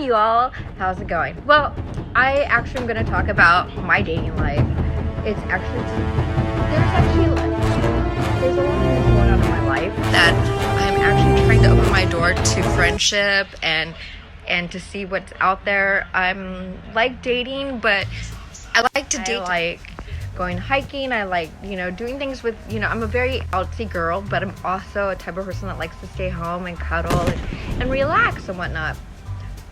you all, how's it going? Well, I actually am going to talk about my dating life. There's a lot of things going on in my life that I'm actually trying to open my door to friendship and to see what's out there. I'm like dating, but I like to date. I like going hiking. I like, doing things with, I'm a very outsy girl, but I'm also a type of person that likes to stay home and cuddle and relax and whatnot.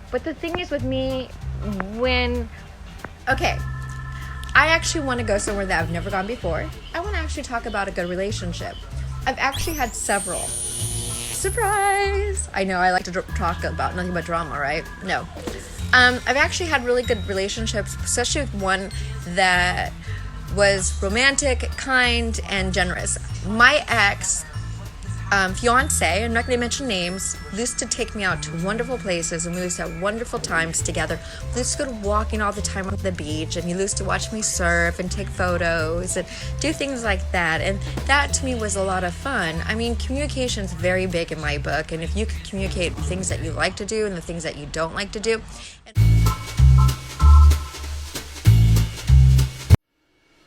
But the thing is with me, I actually want to go somewhere that I've never gone before. I want to actually talk about a good relationship. I've actually had several. Surprise! I know I like to talk about nothing but drama, right? No. I've actually had really good relationships, especially with one that was romantic, kind, and generous. My ex fiance, I'm not going to mention names, used to take me out to wonderful places, and we used to have wonderful times together. We used to go walking all the time on the beach, and he used to watch me surf and take photos and do things like that, and that to me was a lot of fun. I mean, communication is very big in my book, and if you can communicate the things that you like to do and the things that you don't like to do,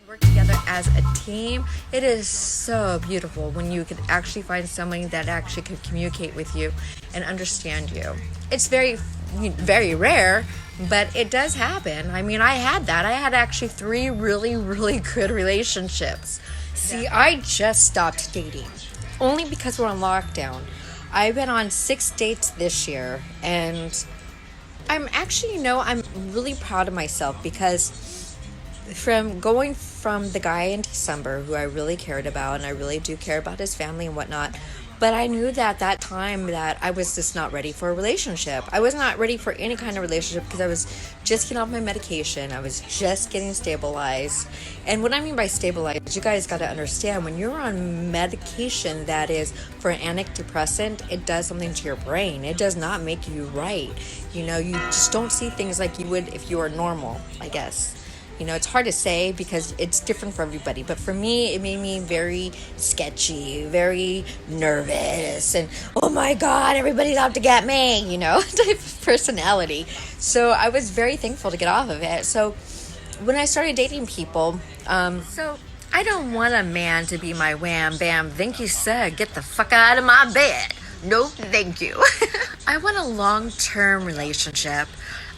work together as a team, it is so beautiful when you can actually find somebody that actually can communicate with you and understand you. It's very, very rare, but it does happen. I mean, I had actually 3 really, really good relationships. See, I just stopped dating only because we're on lockdown. I've been on 6 dates this year, and I'm actually, I'm really proud of myself because from going from the guy in December who I really cared about, and I really do care about his family and whatnot, but I knew that time that I was just not ready for a relationship. I was not ready for any kind of relationship because I was just getting off my medication. I was just getting stabilized. And what I mean by stabilized, you guys got to understand, when you're on medication that is for an antidepressant, it does something to your brain. It does not make you right. You just don't see things like you would if you were normal, I guess. It's hard to say because it's different for everybody. But for me, it made me very sketchy, very nervous, and oh my God, everybody's out to get me, type of personality. So I was very thankful to get off of it. So when I started dating people, so I don't want a man to be my wham bam, thank you sir, get the fuck out of my bed. No, thank you. I want a long-term relationship.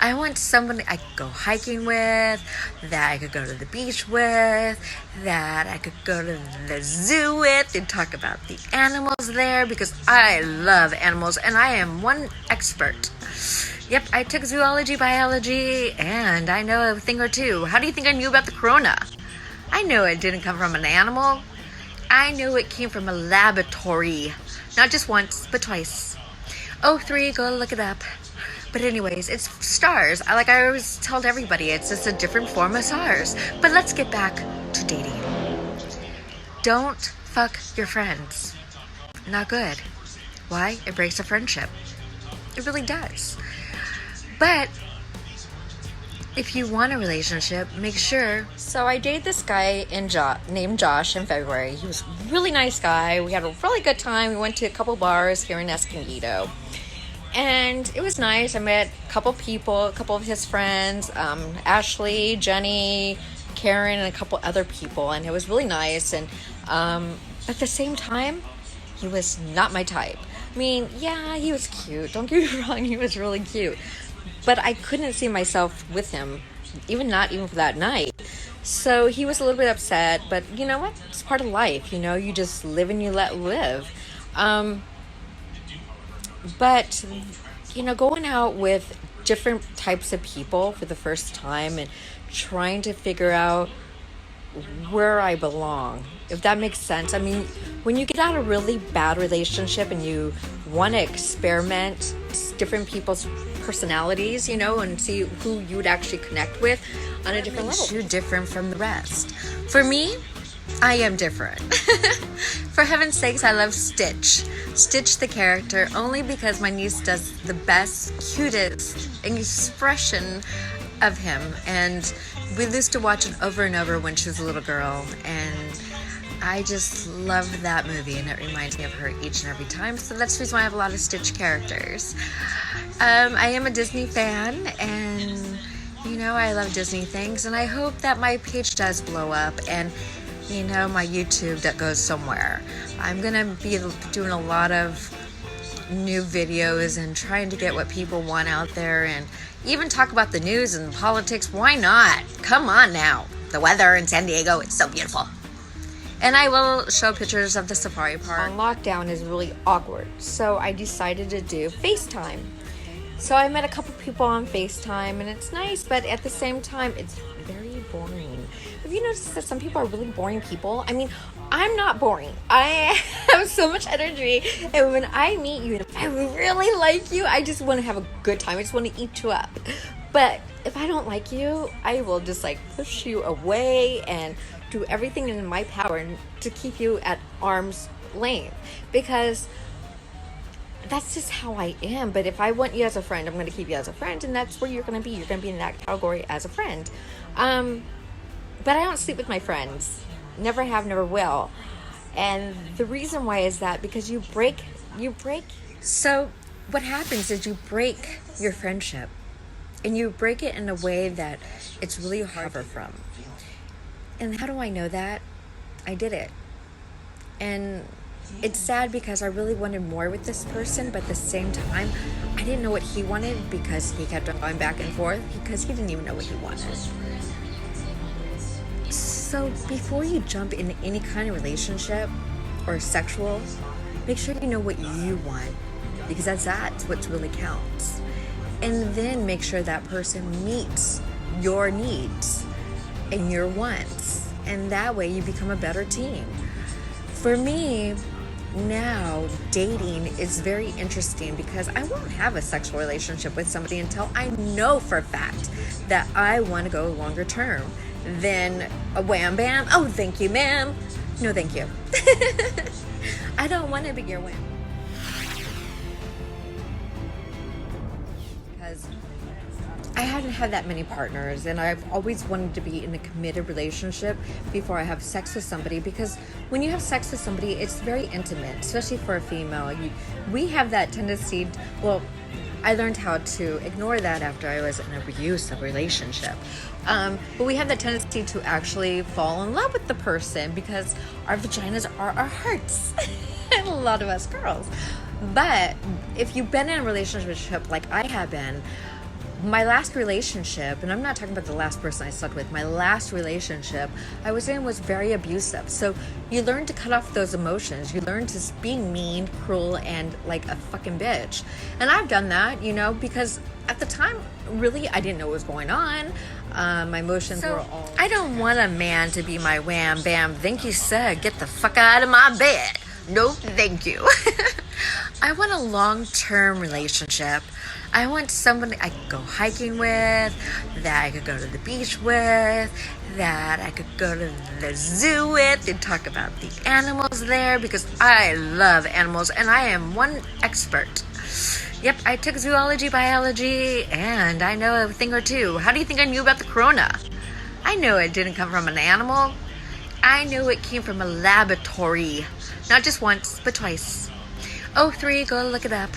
I want somebody I could go hiking with, that I could go to the beach with, that I could go to the zoo with and talk about the animals there, because I love animals and I am one expert. Yep, I took zoology, biology, and I know a thing or two. How do you think I knew about the corona? I know it didn't come from an animal. I knew it came from a laboratory. Not just once, but twice. Oh, 3, go look it up. But anyways, it's stars. I always told everybody, it's just a different form of stars. But let's get back to dating. Don't fuck your friends. Not good. Why? It breaks a friendship. It really does. But if you want a relationship, make sure. So I dated this guy named Josh in February. He was a really nice guy. We had a really good time. We went to a couple bars here in Escondido. And it was nice. I met a couple people, a couple of his friends, Ashley, Jenny, Karen, and a couple other people. And it was really nice. And at the same time, he was not my type. I mean, yeah, he was cute. Don't get me wrong, he was really cute. But I couldn't see myself with him, not even for that night. So he was a little bit upset. But you know what? It's part of life. You just live and you let live. But, going out with different types of people for the first time and trying to figure out where I belong, if that makes sense. I mean, when you get out of a really bad relationship and you want to experiment different people's personalities, and see who you would actually connect with on a different level. You're different from the rest. For me, I am different. For heaven's sakes, I love Stitch. Stitch the character, only because my niece does the best, cutest expression of him. And we used to watch it over and over when she was a little girl. And I just love that movie, and it reminds me of her each and every time. So that's the reason why I have a lot of Stitch characters. I am a Disney fan, and I love Disney things, and I hope that my page does blow up, and my YouTube that goes somewhere. I'm gonna be doing a lot of new videos and trying to get what people want out there, and even talk about the news and politics. Why not? Come on now. The weather in San Diego, it's so beautiful. And I will show pictures of the safari park. Lockdown is really awkward, so I decided to do FaceTime. So I met a couple people on FaceTime, and it's nice, but at the same time, it's very boring. Have you noticed that some people are really boring people? I mean, I'm not boring. I have so much energy, and when I meet you, if I really like you, I just want to have a good time. I just want to eat you up. But if I don't like you, I will just push you away and do everything in my power to keep you at arm's length, because that's just how I am. But if I want you as a friend, I'm going to keep you as a friend, and that's where you're going to be. You're going to be in that category as a friend. But I don't sleep with my friends. Never have, never will. And the reason why is that because you break. So what happens is you break your friendship, and you break it in a way that it's really hard to recover from. And how do I know that? I did it. And it's sad because I really wanted more with this person, but at the same time, I didn't know what he wanted because he kept on going back and forth because he didn't even know what he wanted. So before you jump into any kind of relationship or sexual, make sure you know what you want, because that's what really counts. And then make sure that person meets your needs and your wants, and that way you become a better team. For me, now dating is very interesting because I won't have a sexual relationship with somebody until I know for a fact that I want to go longer term than a wham bam. Oh, thank you, ma'am. No, thank you. I don't want to be your wham. Because I hadn't had that many partners, and I've always wanted to be in a committed relationship before I have sex with somebody, because when you have sex with somebody, it's very intimate, especially for a female. We have that tendency, I learned how to ignore that after I was in an abusive relationship. But we have that tendency to actually fall in love with the person because our vaginas are our hearts. And a lot of us girls. But if you've been in a relationship like I have been, my last relationship, and I'm not talking about the last person I slept with, my last relationship I was in was very abusive. So you learn to cut off those emotions. You learn to be mean, cruel, and like a fucking bitch. And I've done that, because at the time, really, I didn't know what was going on. My emotions were all... I don't want a man to be my wham, bam, thank you, sir, get the fuck out of my bed. No, thank you. I want a long-term relationship. I want somebody I could go hiking with, that I could go to the beach with, that I could go to the zoo with and talk about the animals there, because I love animals and I am one expert. Yep, I took zoology, biology, and I know a thing or two. How do you think I knew about the corona? I know it didn't come from an animal. I knew it came from a laboratory. Not just once, but twice. O3, go look it up.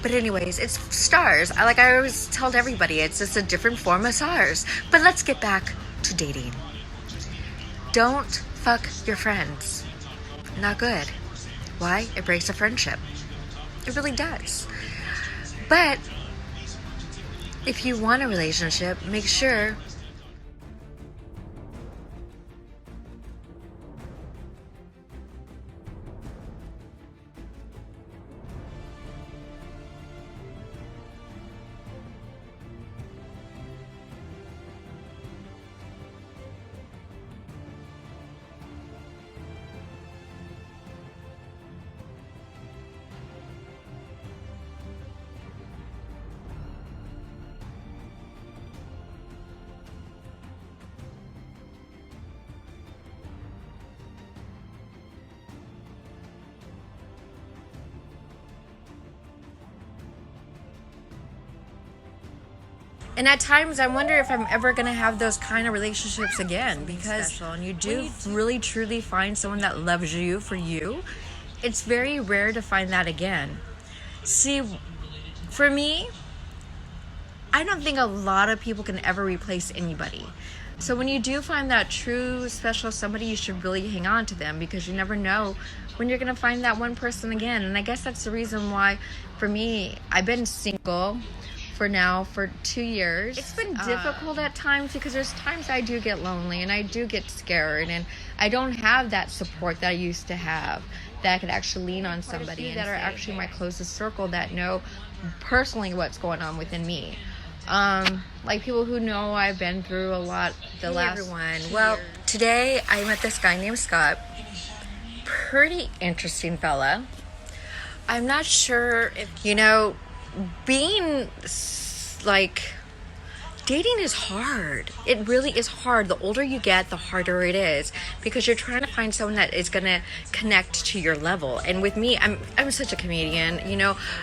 But anyways, it's stars. I always tell everybody, it's just a different form of SARS. But let's get back to dating. Don't fuck your friends. Not good. Why? It breaks a friendship. It really does. But if you want a relationship, make sure And at times I wonder if I'm ever going to have those kind of relationships again, because special, and you do really truly find someone that loves you for you. It's very rare to find that again. See, for me, I don't think a lot of people can ever replace anybody. So when you do find that true special somebody, you should really hang on to them, because you never know when you're going to find that one person again. And I guess that's the reason why, for me, I've been single for 2 years. It's been difficult at times, because there's times I do get lonely and I do get scared, and I don't have that support that I used to have, that I could actually lean on somebody that are actually my closest circle that know personally what's going on within me. Like people who know I've been through a lot the last everyone. Well, today I met this guy named Scott. Pretty interesting fella. I'm not sure if, being like, dating is hard. It really is hard. The older you get, the harder it is, because you're trying to find someone that is going to connect to your level. And with me, I'm such a comedian.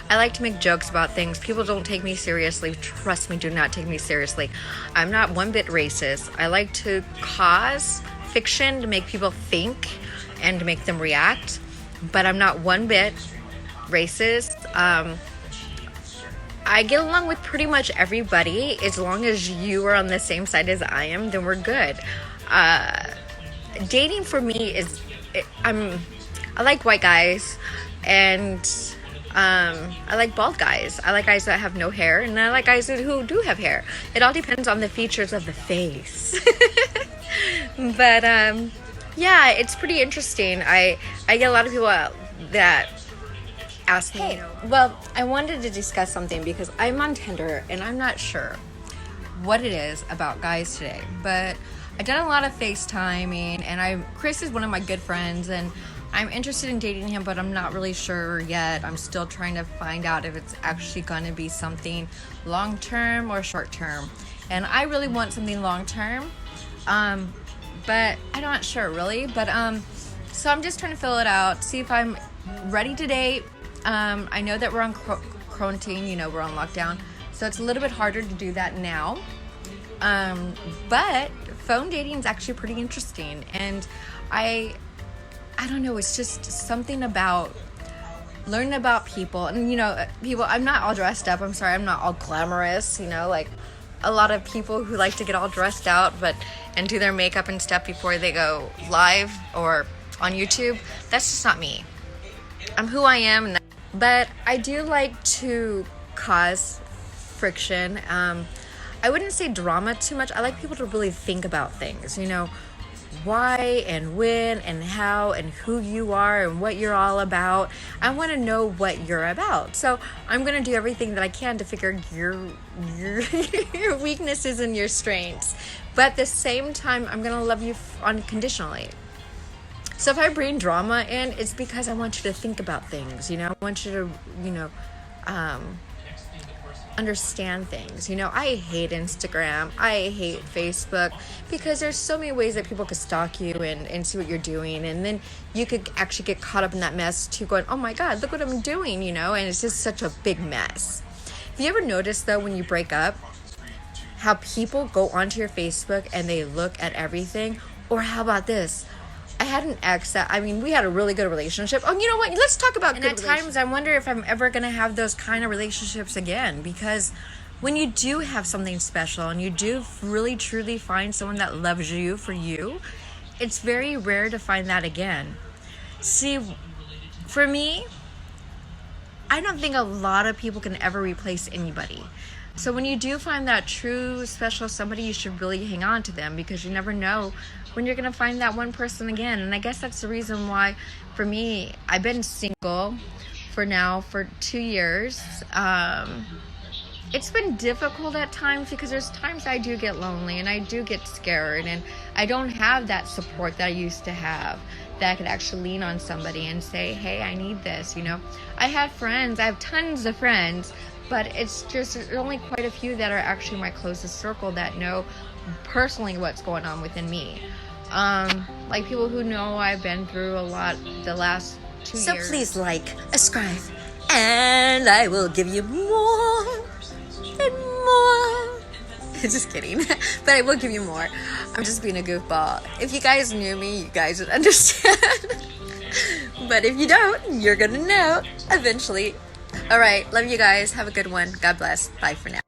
I like to make jokes about things. People don't take me seriously. Trust me, do not take me seriously. I'm not one bit racist. I like to cause fiction to make people think and to make them react, but I'm not one bit racist. I get along with pretty much everybody. As long as you are on the same side as I am, then we're good. Dating for me is, I like white guys, and I like bald guys. I like guys that have no hair, and I like guys who do have hair. It all depends on the features of the face. But yeah, it's pretty interesting. I get a lot of people that ask me, well, I wanted to discuss something, because I'm on Tinder and I'm not sure what it is about guys today, but I've done a lot of FaceTiming, and Chris is one of my good friends, and I'm interested in dating him, but I'm not really sure yet. I'm still trying to find out if it's actually going to be something long-term or short-term, and I really want something long-term, but I'm not sure really, but so I'm just trying to fill it out, see if I'm ready to date. I know that we're on quarantine, we're on lockdown, so it's a little bit harder to do that now. But phone dating is actually pretty interesting, and I don't know, it's just something about learning about people, and people. I'm not all dressed up. I'm sorry, I'm not all glamorous. Like a lot of people who like to get all dressed out, and do their makeup and stuff before they go live or on YouTube. That's just not me. I'm who I am. But I do like to cause friction. I wouldn't say drama too much. I like people to really think about things, why and when and how and who you are and what you're all about. I want to know what you're about. So I'm going to do everything that I can to figure your weaknesses and your strengths. But at the same time, I'm going to love you unconditionally. So if I bring drama in, it's because I want you to think about things, I want you to, understand things. I hate Instagram. I hate Facebook, because there's so many ways that people could stalk you and see what you're doing. And then you could actually get caught up in that mess too, going, oh my God, look what I'm doing, and it's just such a big mess. Have you ever noticed, though, when you break up, how people go onto your Facebook and they look at everything? Or how about this? I had an ex that, we had a really good relationship. Oh, you know what? Let's talk about good relationships. And at times I wonder if I'm ever going to have those kind of relationships again, because when you do have something special and you do really truly find someone that loves you for you, it's very rare to find that again. See, for me, I don't think a lot of people can ever replace anybody. So when you do find that true special somebody, you should really hang on to them, because you never know when you're going to find that one person again. And I guess that's the reason why, for me, I've been single for 2 years. It's been difficult at times, because there's times I do get lonely and I do get scared, and I don't have that support that I used to have, that I could actually lean on somebody and say, hey, I need this. I have friends. I have tons of friends, but it's just, there's only quite a few that are actually my closest circle that know personally what's going on within me. Like people who know I've been through a lot the last 2 years. So please subscribe, and I will give you more and more Just kidding. But I will give you more. I'm just being a goofball. If you guys knew me, you guys would understand. But if you don't, you're gonna know eventually. Alright, love you guys. Have a good one. God bless. Bye for now.